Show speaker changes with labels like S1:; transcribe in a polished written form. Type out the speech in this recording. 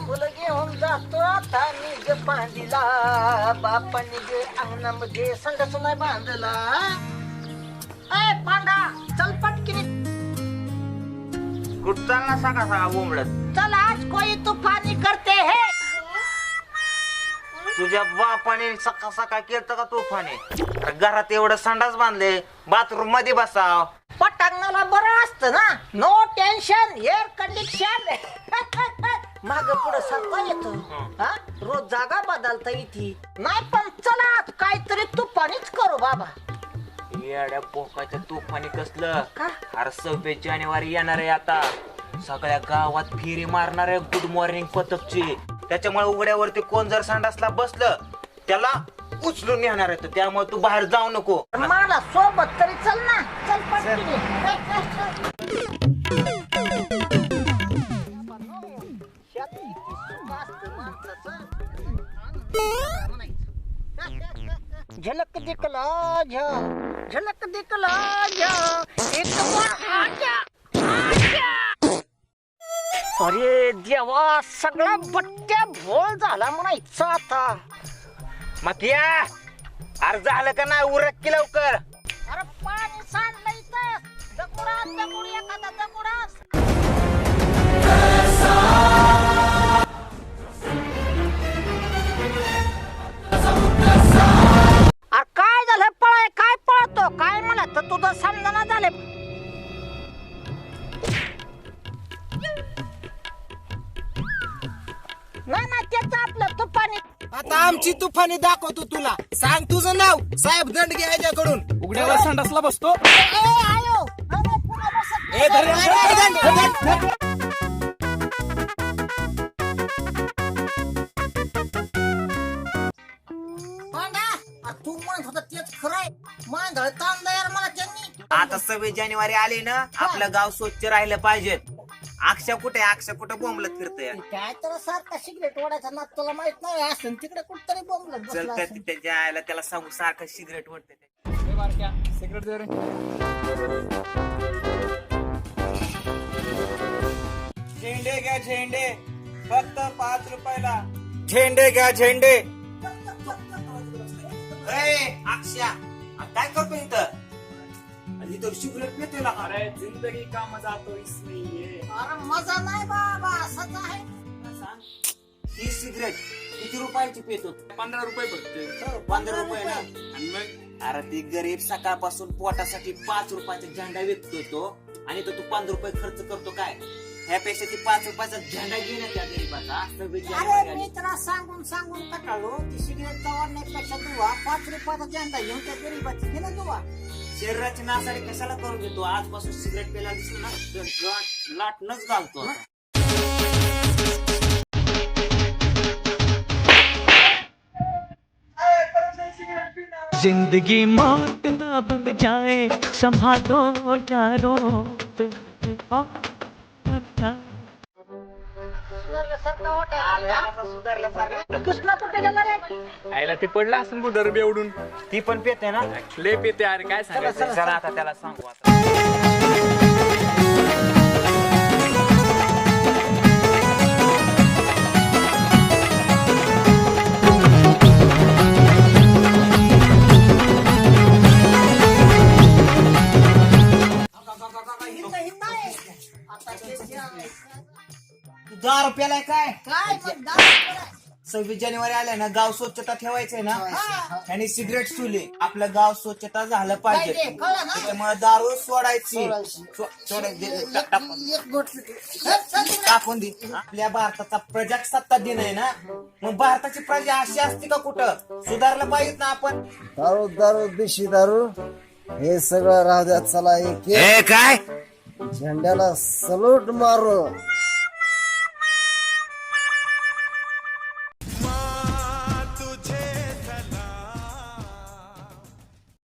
S1: तांबूल घेऊन जातो आता निज बांधीला बापाने गे अंगणामध्ये संडास नाही बांधला. ए पांडा चल पटकिनी.
S2: कुठं चालला सका सका बोंबलत?
S1: चल आज कोई तूफानी करते है.
S2: तुझ्या बापाने सका सका केलं का तुफाने? अरे घरात एवढं संडास बांधले, बाथरूम मध्ये बसाव.
S1: पटांगणाला बरं असतं ना, नो टेन्शन, एअर कंडिशन. माग पुढे सरता येतो. रोज जागा बदलता येते नाही, पण चला आज काहीतरी तूफानीच करू बाबा.
S2: येड्या पोकाच्या तुफानी कसलं?
S1: का?
S2: अरे 26 जानेवारी येणार आहे आता. सगळ्या गावात फेरी मारणार आहे गुड मॉर्निंग पथकची. त्याच्यामुळे उघड्यावरती कोण जर संडासला बसलं त्याला उचलून नेणार आहे. त्यामुळे तू बाहेर जाऊ नको.
S1: मला सोबत तरी चल ना. चल पटकिनी. झलक दिखला जा, झलक दिखला जा, एक बार आजा, आजा. अरे देवा, सगळा बट्ट्या भोळ झाला म्हणायचा आता.
S2: मग या अरे झालं का नाही? उरक की लवकर.
S1: अरे पाणी सांडलं इथं. दगुडास दगुड, एखादा दगुडास. अरे काय झालं? पळाय काय पळतो? काय म्हणा तर तुझं समजना झालं. नाही ना त्याचं आपलं तुफानी.
S3: आता आमची तुफानी दाखवतो तुला. सांग तुझं नाव. साहेब दंड घ्यायच्याकडून.
S4: उघड्यावर संडासला बसतो.
S1: आयो पुन्हा बसत
S3: ए धर दंड.
S1: तू म्हणत होता तेच खरंय. मांधळ तांदा यार मला त्यांनी.
S2: आता 26 जानेवारी आली ना, आपलं गाव स्वच्छ राहिलं पाहिजे. अक्षा कुठे? अक्षा कुठे बोंबलत फिरतोय?
S1: काय तर सारखा सिगरेट ओढायचा ना, तुला माहित नाही असं तिकडे कुठतरी बोंबलत
S2: चल
S1: बसला
S2: तर
S1: असेल.
S2: त्याच्या आईला त्याला सांगू सारखं सिगरेट ओढते.
S4: सिगरेट दे रे.
S3: झेंडे घ्या झेंडे. फक्त 5 रुपयाला. झेंडे घ्या झेंडे.
S2: अक्षा काय करतो इथं? इथं सिगरेट पितोय ना.
S4: अरे जिंदगी का मजा तो इसमें ये.
S1: अरे मजा नाही बाबा, असंच आहे.
S2: ही सिगरेट किती रुपयाची पितो?
S4: 15 रुपये फक्त.
S2: 15 रुपये ना.
S4: आणि मग
S2: अरे ती गरीब सकाळपासून पोटासाठी 5 रुपयाचा झेंडा विकतो तो, आणि तो तू 15 रुपये खर्च करतो. काय ह्यापेक्षा ती 5 रुपयाचा झेंडा घेणं त्या गरीबाचा.
S1: अरे मी तुला सांगून सांगून कटाळलो. ती सिगरेट वाढण्यापेक्षा दुवा 5 रुपयाचा झेंडा घेऊन त्या गरीबाची घे ना दुवा.
S2: शरीराची नासाडी कशाला करून घेतो? आजपासून सिगरेट प्यायला दिसलं ना तर लाटणच घालतो.
S5: जिंदगी मौत ना बन जाए संभालो यारो.
S1: कृष्णा कुठे गेला रे?
S4: आईला ते पडलं असं बुडर बेवडून.
S2: ती पण पिते ना.
S4: लय पेते. अरे काय सांगायचं.
S2: चला आता त्याला सांगू. आता तू 10 रुपयाला काय?
S1: काय मग दारू
S2: 26 जानेवारी आल्या ना, गाव स्वच्छता ठेवायचंय ना. आणि सिगरेट सुले आपलं गाव स्वच्छता झालं पाहिजे.
S1: पाहिजे, कळलं ना?
S2: त्यामुळे दारू सोडायची. टाकून दे. आपल्या भारताचा प्रजासत्ताक दिन आहे ना, मग भारताची प्रजा अशी असते का कुठं? सुधारलं पाहिजे ना आपण.
S6: दारू दारू देशी दारू हे सगळं राहू द्या. चला एक
S2: काय
S6: झेंड्याला सलूट मारू.